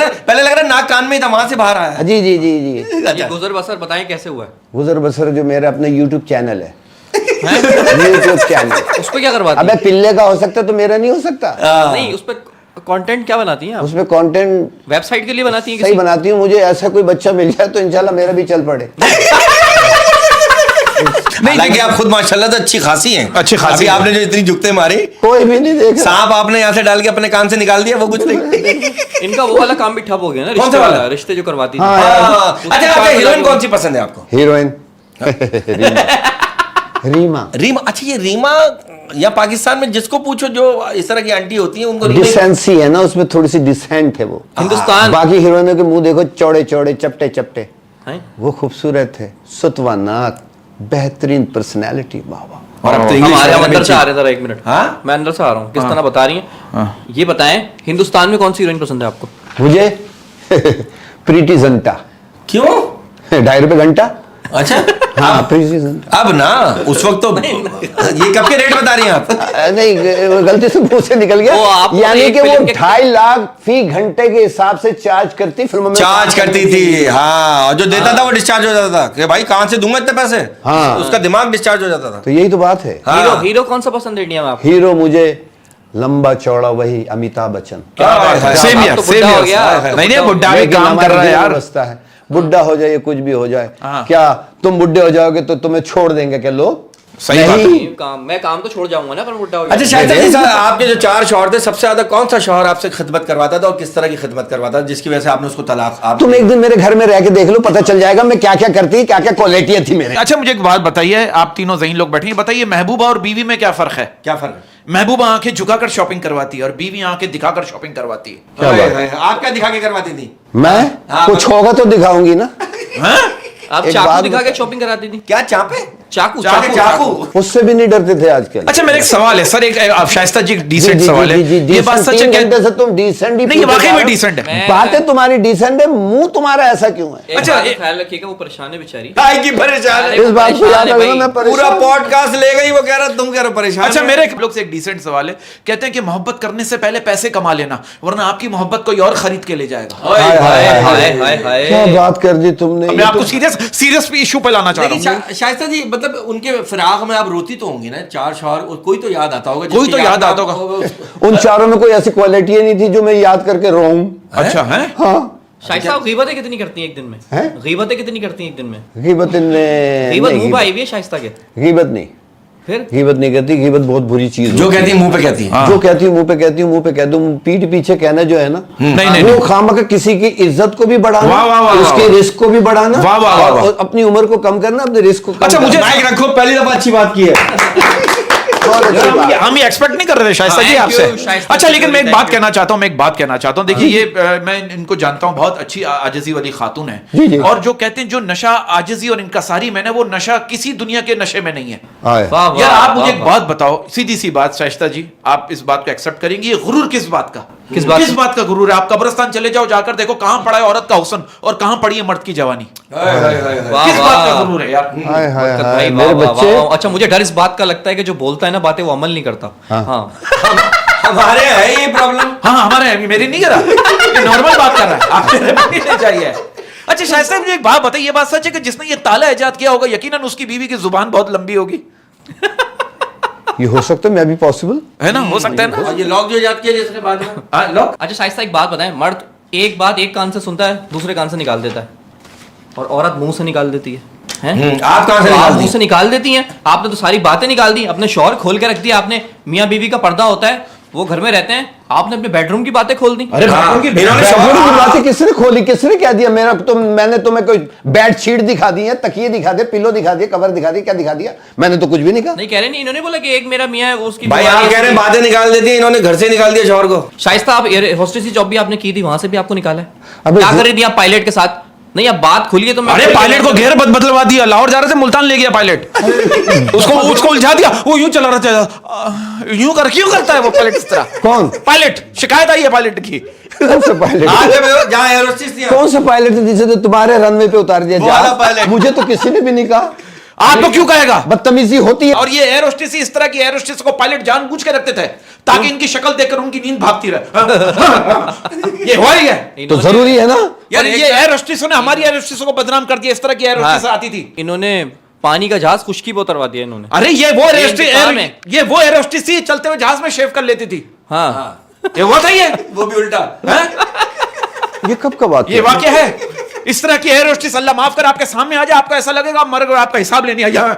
रहा नाक कान में ही था, वहां से बाहर आया। जी। ये गुजर बसर बताएं कैसे हुआ है? गुजर बसर जो मेरा अपना YouTube चैनल है, YouTube चैनल, उस पे क्या करवाती अबे पिल्ले का हो सकता तो मेरा नहीं हो सकता। नहीं, उस पे कंटेंट क्या बनाती हैं आप? उसमें कंटेंट वेबसाइट के लिए बनाती हैं सही बनाती हूँ। मुझे ऐसा कोई बच्चा मिल जाए तो इंशाल्लाह मेरा भी चल पड़े। हालांकि आप खुद माशाल्लाह तो अच्छी खासी हैं। अच्छी खासी अभी आपने जो इतनी जुगते मारी, कोई भी नहीं देख रहा। सांप आपने यहाँ से डाल के अपने कान से निकाल दिया, वो कुछ नहीं। इनका वो वाला काम भी ठप हो गया ना, कौन रिश्ते सा वाला? वाला, रिश्ते जो करवाती थी। अच्छा हीरोइन कौन सी पसंद है आपको? हीरोइन रीमा। रीमा। अच्छा ये रीमा या पाकिस्तान में जिसको पूछो जो इस तरह की आंटी होती है उनको डिसेंसी है ना, उसमें थोड़ी सी डिसेंट है वो। हिंदुस्तान बाकी हीरोइनों के मुंह देखो, चौड़े चौड़े चपटे चपटे, हैं? वो खूबसूरत है, सुतवा नाक, बेहतरीन पर्सनैलिटी। वाह। और अब तो हमारे अंदर से आ रहे, जरा 1 मिनट। हाँ? मैं अंदर से आ रहा हूँ, किस तरह बता रही हैं? ये बताएं, हिंदुस्तान में कौन सी हीरोइन पसंद है आपको? मुझे प्रीति जिंटा। क्यों? 2.5 रुपए घंटा। अच्छा हाँ, प्रीति जिंटा। अब ना उस वक्त तो ये कब के रेट बता रही हैं आप? नहीं, गलती से मुंह से निकल गया। यानी कि वो 2.5 लाख फी घंटे के हिसाब से चार्ज करती, फिल्मों में चार्ज करती थी। हाँ, और जो देता था वो डिस्चार्ज हो जाता था कि भाई कहां से दूंगा इतने पैसे। हाँ। उसका दिमाग डिस्चार्ज हो जाता था। तो यही तो बात है। हीरो कौन सा पसंद है इंडिया में आपको? हीरो मुझे लंबा चौड़ा वही अमिताभ बच्चन। सेम यार, सेम हो गया। नहीं बुड्ढा भी काम कर रहा है यार। बसता है, बुड्ढा हो जाए कुछ भी हो जाए, क्या तुम बुड्ढे हो जाओगे तो तुम्हें छोड़ देंगे क्या लोग? सही बात है। नहीं। मैं काम तो छोड़ जाऊंगा ना, पर बुढ़ा हो अच्छा जाऊंगा। शायद जी साहब, आपके जो 4 शौहर थे, सबसे ज्यादा कौन सा शौहर आपसे खिदमत करवाता था और किस तरह की खिदमत करवाता था जिसकी वजह से आपने उसको तलाक आप तुम एक दिन मेरे घर में रह के देख लो, पता चल जाएगा मैं क्या क्या करती, क्या क्या क्वालिटियां थी मेरे। अच्छा मुझे एक बात बताइए, आप तीनों ज़हीन लोग बैठे हैं, बताइए महबूबा और बीवी में क्या फर्क है? क्या फर्क है? महबूबा आंखें झुकाकर शॉपिंग करवाती है और बीवी आंखें दिखाकर शॉपिंग करवाती है। क्या बात है? आप क्या दिखा के करवाती थी? मैं हाँ, कुछ होगा तो दिखाऊंगी ना। हाँ? आप एक चाकू बात दिखा के बता- शॉपिंग कराती थी? क्या चापे? चाकू चाकू। उससे भी नहीं डरते थे आजकल। अच्छा मेरा एक सवाल है सर, एक आप शाइस्ता जी डिसेंट सवाल है, ये बात सच है तीन क्या? घंटे से तुम डिसेंट ही नहीं ये पूछे वाकई जा में रहे हो। डिसेंट है। मैं- बातें तुम्हारी डिसेंट है, मुंह तुम्हारा ऐसा क्यों है? एक अच्छा, बात का ए- ख्याल रखिएगा, वो परेशान है बेचारी। काय की परेशान है? अरे, इस बात को परेशान याद है रखना, भाई। मैं पूरा परेशान। पॉडकास्ट ले गई, वो कह रहा तुम कह रहे हो परेशान। अच्छा है। मेरे एक लोग से एक डिसेंट सवाल है, कहते हैं कि मोहब्बत करने से पहले पैसे कमा लेना, वरना आपकी मोहब्बत कोई और खरीद के ले जाएगा। हाय, हाय, हाय, हाय, हाय, हाय, हाय। क्या बात कर दी तुमने। मैं आपको सीरियस इशू पे लाना चाह रहा लेकिन हूँ। शाइस्ता जी, मतलब उनके फिराक में आप रोती तो होंगी ना, 4 शौहर, और कोई तो याद आता होगा, कोई तो जिसकी याद में आता आप- उन चारों में कोई ऐसी क्वालिटी नहीं थी जो मैं याद करके रोऊं। अच्छा है? हाँ, शाइस्ता आप गीबतें कितनी करती हैं एक दिन में? हैं? गीबतें कितनी करती हैं एक दिन में? गीबत गीबत मुंह पे आई हुई है शाइस्ता के। गीबत नहीं, फिर गीबत नहीं कहती, गीबत बहुत बुरी चीज जो होती है। कहती है मुंह पे कहती है। हाँ। जो कहती हूँ मुंह पे कहती हूँ, मुंह पे कह दूं, पीठ पीछे कहना जो है ना, नहीं, वो नहीं। खामखा किसी की इज्जत को भी बढ़ाना, वाह, वाह, वाह, उसके वाह। रिस्क को भी बढ़ाना, वाह, वाह, वाह, वाह। और अपनी उम्र को कम करना, अपने रिस्क को कम अच्छा, करना। मुझे- माइक रखो, पहली दफा अच्छी बात की है। बहुत अच्छी यार, बात। हम ये एक्सपेक्ट नहीं कर रहे थे शाइस्ता जी Thank आपसे। you, शाइस्ता अच्छा जी, लेकिन मैं एक thank बात you. कहना चाहता हूँ, देखिए ये मैं इनको जानता हूँ, बहुत अच्छी आजिजी वाली खातून है, जी, जी। और जो कहते हैं जो नशा आजिजी और इनकसारी में ना, वो नशा किसी दुनिया के नशे में नहीं है। आए। वाह, वाह, यार आप वाह, मुझे एक वाह। बात बताओ, सीधी सी बात शाइस्ता जी, आप इस बात को एक्सेप्ट करेंगे, ये गुरूर किस बात का? किस बात किस बात का गुरूर है? आप कब्रिस्तान चले जाओ, जाकर देखो कहां पड़ा है औरत का हुस्न और कहां पड़ी है मर्द की जवानी। हाय, हाय, हाय, हाय। वाह, किस बात का वाह। गुरूर है यार? हाय हाय बरकत हाय, भाई, मेरे वाह, वाह, बच्चे। वाह। अच्छा मुझे डर इस बात का लगता है कि जो बोलता है ना बातें, वो अमल नहीं करता। हाँ। हमारे है ये प्रॉब्लम। हाँ हमारे अभी मेरी नहीं कर रहा, ये नॉर्मल बात कर रहा है, आप मेरे में नहीं चाहिए। अच्छा शायद मुझे एक बात बताइए, ये बात सच है कि जिसने ये ताला इजाद किया होगा, यकीनन उसकी बीवी की जुबान बहुत लंबी होगी, ये हो सकता है, मैं भी पॉसिबल। है ना? हो सकता है ना? और ये लॉक जो याद किया जिसने बाद में, हाँ, लो। अच्छा शाइस्ता एक बात बताएं, मर्द एक बात एक कान से सुनता है, दूसरे कान से निकाल देता है, और औरत मुंह से निकाल देती है। हैं? आप कहाँ से तो आप निकाल मुंह दी? से निकाल देती हैं। आपने तो सारी बातें निकाल दी, अपने शौहर खोल के रख दिया आपने। मियाँ बीवी का पर्दा होता है, वो घर में रहते हैं, आपने अपने बेडरूम की बातें खोल दी। अरे हाँ, बाथरूम की इन्होंने बेडरूम की हाँ। बातें किसने खोली, किसने क्या दिया? मेरा तो मैंने तुम्हें कोई बेड शीट दिखा दी है, तकिए दिखा दिए, पिलो दिखा दिए, कवर दिखा दिए, क्या दिखा दिया? मैंने तो कुछ भी नहीं कहा। नहीं कह रहे नहीं, इन्होंने बोला कि एक मेरा मियाँ है, वो उसकी भाई बीमारी आप है, कह रहे हैं बातें निकाल देती है, इन्होंने घर से निकाल दिया शौहर को। शाइस्ता आप एयर होस्टेस की जॉब भी आपने की थी, वहां से भी आपको निकाला है। अबे क्या वो- कर रही थी आप पायलट के साथ? नहीं अब बात खुली तो मैं अरे पायलट को घेर बदलवा दिया, लाहौर जा रहे थे, मुल्तान ले गया पायलट, उसको उलझा दिया, वो यूं चला रहा था, क्यों करता है वो पायलट इस तरह? कौन? पायलट, शिकायत आई है पायलट की। कौन सा पायलट? आज जब जहाँ एरोस्टिस थी, कौन सा पायलट है जिसे तो तुम्हारे रनवे पे उतार दिया वो वाला जहाज? पायलट। मुझे तो किसी ने भी नहीं कहा। आपको क्यों कहेगा? बदतमीजी होती है। और ये एयर होस्टेस इस तरह की एयर होस्टेस को पायलट जानबूझ के रखते थे ताकि इनकी शक्ल देखकर उनकी नींद भागती रहे। ये हुआ ही है। तो जरूरी है ना। यार और एक- ये एयर होस्टेसों ने हमारी एयर होस्टेसों को बदनाम कर दिया, इस तरह की एयर होस्टेस आती थी। इन्होंने पानी का जहाज खुशकी पे उतरवा दिया इन्होंने। अरे ये वो ये इनके काम है। ये वो एयर होस्टेस थी, चलते हुए जहाज में शेव कर लेती थी। हाँ, ये हुआ था ये वो भी उल्टा। हैं? ये कब का बात ये है? वाकया है। इस तरह की एयर होस्टेस अल्लाह माफ कर आपके सामने आ जाए, आपको ऐसा लगेगा आप मर गए, आपका हिसाब लेने आ जाए।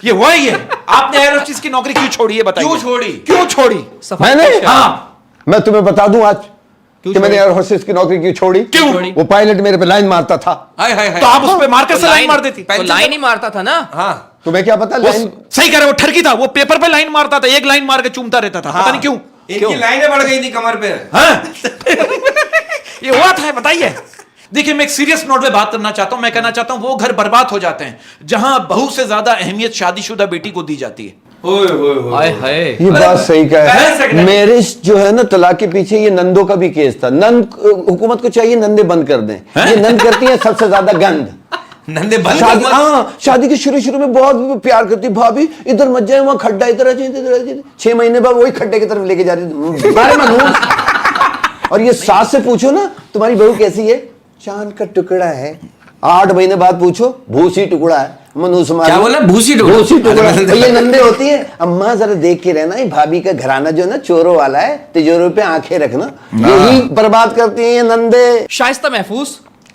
ये हुआ ही है। आपने एयर होस्टेस की नौकरी क्यों छोड़ी है बताइए? क्यों छोड़ी? क्यों छोड़ी? सफाई मैंने? का- हाँ, मैं तुम्हें बता दूं आज कि मैंने छोड़ी? एयर होस्टेस की नौकरी क्यों छोड़ी। क्यों छोड़ी? वो पायलट मेरे पे लाइन मारता था। हाय हाय हाय। तो आप उस पे मार्कर से तो लाइन मार देती। तो लाइन ही मारता था ना। हाँ, तुम्हें क्या पता वो लाइन? सही कह रहे हो, ठरकी था वो, पेपर पे लाइन मारता था, एक लाइन मार के चूमता रहता था, पता नहीं क्यों। इनकी लाइनें बढ़ गई थी कमर पे। हाँ? ये हुआ था, बताइए। देखिए मैं एक सीरियस नोट पे बात करना चाहता हूं, मैं कहना चाहता हूं वो घर बर्बाद हो जाते हैं जहां बहू से ज्यादा अहमियत शादीशुदा बेटी को दी जाती है। हाय हाय। ये बात सही कहा पहले है। सेकंड- मेरे जो है ना तलाक के पीछे ये नंदों का भी केस था। नंद हुकूमत को चाहिए नंदे बंद कर दें। ये नंद करती है सबसे ज्यादा गंद। नंदे बंद शादी, कर- हाँ, शादी के शुरू में बहुत प्यार करती, भाभी इधर मत जाए, वहां खड्डा, इधर आ जाए, इधर आ जाए। 6 महीने बाद वही खड्डे की तरफ लेके जा रही थी। मारे मनहूस। और ये सास से पूछो ना तुम्हारी बहू कैसी है, चांद का टुकड़ा है। 8 महीने बाद पूछो, भूसी टुकड़ा है। मनहूस मार क्या बोला? भूसी टुकड़ा? भूसी टुकड़ा। अरे तो ये नंदे होती है। अम्मा जरा देख के रहना, ये भाभी का घराना जो है ना चोरों वाला है, तिजोरों पे आंखें रखना। यही बर्बाद करती है ये नंदे। शाइस्ता महफूज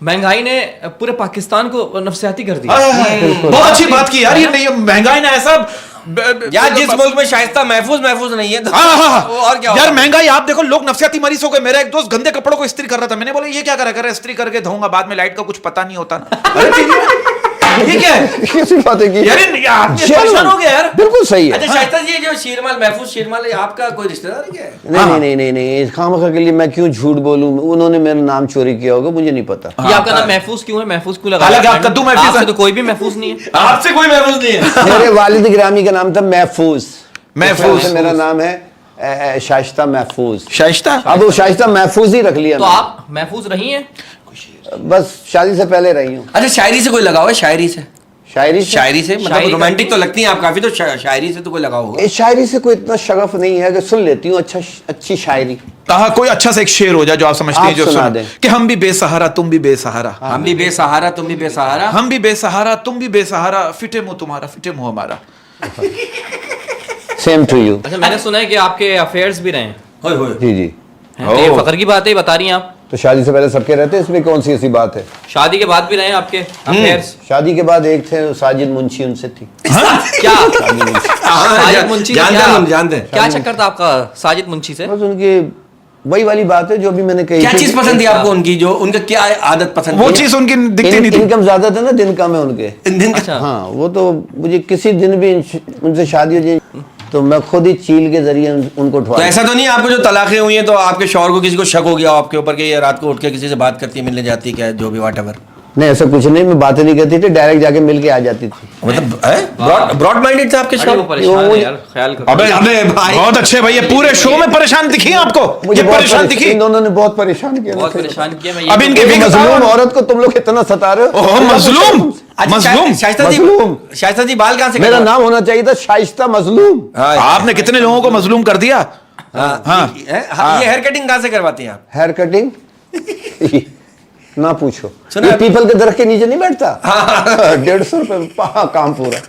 महंगाई ने पूरे पाकिस्तान को नफसियाती कर दिया। बहुत अच्छी बात की यार, ये महंगाई ने ऐसा यार जिस मुल्क में शाइस्ता महफूज नहीं है तो वो और क्या यार होगा? महंगाई आप देखो, लोग नफसियाती मरीज हो गए। मेरा एक दोस्त गंदे कपड़ों को इस्त्री कर रहा था, मैंने बोला ये क्या कर इस्त्री करके धोऊंगा, बाद में लाइट का कुछ पता नहीं होता ना। अरे ये क्या है कैसी बातें की यार, आदमी परेशान हो गया यार। बिल्कुल सही है। अच्छा शाइस्ता जी, जो शीरमाल महफूज शीरमाल, आपका कोई रिश्तेदार है क्या? नहीं, इस खामखा के लिए मैं क्यों झूठ बोलूं? उन्होंने मेरा नाम चोरी किया होगा, मुझे नहीं पता। ये आपका नाम महफूज क्यों है? महफूज क्यों लगा? हालांकि आप कद्दू महफूज आपसे हैं। तो कोई भी महफूज नहीं है। आपसे कोई महफूज नहीं है। मेरे वालिद गिरामी का नाम था महफूज। महफूज। से मेरा नाम है शाइस्ता महफूज। शाइस्ता, अब वो शाइस्ता महफूज ही रख लिया तो मैंने। आप महफूज रही हैं? बस शादी से पहले रही हूँ। अच्छा शायरी से कोई लगाव है? शायरी से शायरी मतलब शायरी रोमांटिक तो लगती हैं आप काफी, तो शायरी से तो कोई लगाव होगा? इस शायरी से कोई इतना शगफ नहीं है कि सुन लेती हूँ अच्छी शायरी। कहा कोई अच्छा सा एक शेर हो जाए जो आप समझते आप हैं, जो सुना सुन दें। कि हम भी बेसहारा तुम भी बेसहारा, हम भी बेसहारा तुम भी बेसहारा, हम भी बेसहारा तुम भी बेसहारा, फिटे मुंह तुम्हारा फिटे मुंह हमारा। Same to you. अच्छा, मैंने सुना है कि आपके अफेयर्स भी रहे हैं। होय होय। जी जी। हैं? तो ये फखर की बात है, बता रही हैं आप। तो शादी से पहले सबके रहते हैं, इसमें कौन सी ऐसी बात है? शादी के बाद भी रहे हैं आपके अफेयर्स? शादी के बाद एक थे साजिद मुंशी, उनसे थी। क्या साजिद मुंशी से जानते हैं क्या- हम, जानते हैं। क्या चक्कर था आपका साजिद मुंशी से? बस उनकी वही वाली बात है जो अभी मैंने कही क्या थी। चीज पसंद थी आपको उनकी? जो उनका क्या आदत पसंद वो थी? चीज उनकी दिखती नहीं थी। इनकम ज्यादा था ना, दिन कम है उनके। अच्छा। हाँ, वो तो मुझे किसी दिन भी उनसे शादी हो जाए तो मैं खुद ही चील के जरिए उनको तो उठवा। ऐसा तो नहीं आपको जो तलाकें हुई हैं तो आपके शौहर को किसी को शक हो गया हो आपके ऊपर कि ये रात को उठ के किसी से बात करती है, मिलने जाती है, क्या जो भी व्हाटएवर? नहीं, ऐसा कुछ नहीं, मैं बातें नहीं करती थी, डायरेक्ट जाके मिल के आ जाती थी। मतलब ब्रॉड माइंडेड थे आपके अरे वो शौहर? परेशान है यार, ख्याल करो। अबे अबे भाई। बहुत अच्छे भाई, ये पूरे शो में परेशान दिखी है आपको? मुझे ये बहुत परेशान दिखी? इन दोनों ने बहुत परेशान किया। बहुत परेशान किया मैं। अब इनके भी मजलूम औरत को तुम लोग इतना सता रहे हो। ओह मजलूम, अच्छा, मजलूम। शाइस्ता जी, मजलूम। शाइस्ता जी बाल कहाँ से मेरा कटवा- नाम होना चाहिए था शाइस्ता मजलूम। हाँ, आपने कितने लोगों को मजलूम कर दिया? हाँ, हाँ। ये हेयर कटिंग कहाँ से करवाती हैं आप? हेयर कटिंग ना पूछो, सुना ये है? पीपल के दरख्त के नीचे नहीं बैठता। 150 रुपए काम पूरा।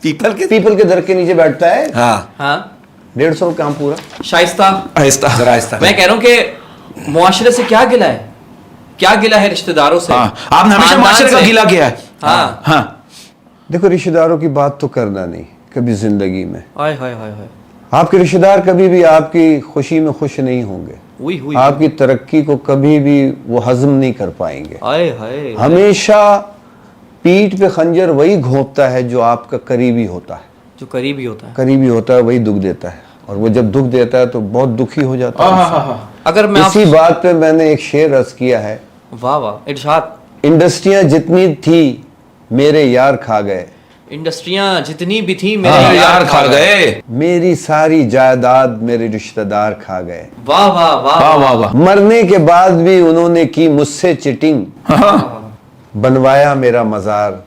पीपल के? पीपल के दरख्त के नीचे बैठता है, हाँ, हाँ 150 काम पूरा। शाइस्ता, आहिस्ता। जरा आहिस्ता। मैं कह रहा हूँ कि मुआशरे से क्या गिला है? क्या गिला है रिश्तेदारों से? हाँ, आपने हमेशा खानदान माशरे का से? गिला किया है। हाँ। हाँ, देखो, रिश्तेदारों की बात तो करना नहीं कभी जिंदगी में। हाय हाय हाय हाय। आपके रिश्तेदार कभी भी आपकी खुशी में खुश नहीं होंगे, हुई हुई। आपकी तरक्की को कभी भी वो हजम नहीं कर पाएंगे। हाय हाय। हमेशा पीठ पे खंजर वही घोंपता है जो आपका करीबी होता है। जो करीबी होता है। करीबी होता है वही दुख देता है, और वो जब दुख देता है तो बहुत दुखी हो जाता है। अगर मैं इसी बात पे मैंने एक शेर रस किया है। वाह वाह, इरशाद। इंडस्ट्रियां जितनी थी मेरे यार खा गए, इंडस्ट्रियां जितनी भी थी मेरे मेरे यार खा गए। मेरी सारी जायदाद मेरे रिश्तेदार खा गए। वाह वाह वाह वाह वाह वाह। मरने के बाद भी उन्होंने की मुझसे चिटिंग, बनवाया मेरा मजार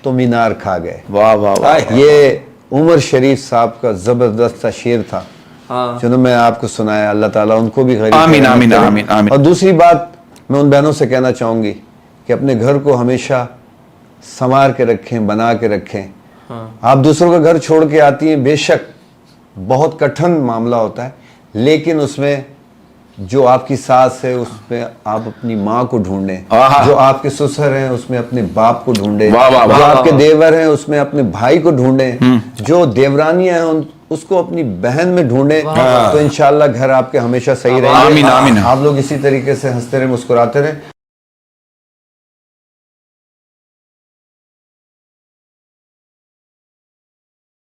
तो मीनार खा गए। वाह वाह वाह। ये उमर शरीफ साहब का जबरदस्त सा शेर था, हाँ। जो मैं आपको सुनाया। अल्लाह ताला उनको भी गरीब आमीन, रहमत आमीन, करे। आमीन, आमीन। और दूसरी बात मैं उन बहनों से कहना चाहूंगी कि अपने घर को हमेशा संवार के रखें, बना के रखें। आप दूसरों का घर छोड़ के आती हैं, बेशक बहुत कठिन मामला होता है, लेकिन उसमें जो आपकी सास है उसमें आप अपनी माँ को ढूंढें, आहा। जो आपके ससुर हैं उसमें अपने बाप को ढूंढें, वाह, वाह, जो वाह, आपके देवर हैं उसमें अपने भाई को ढूंढें, जो देवरानियां हैं उसको अपनी बहन में ढूंढें, तो इंशाल्लाह घर आपके हमेशा सही रहेंगे। आमीन, आमीन। आप लोग इसी तरीके से हंसते रहे, मुस्कुराते रहे।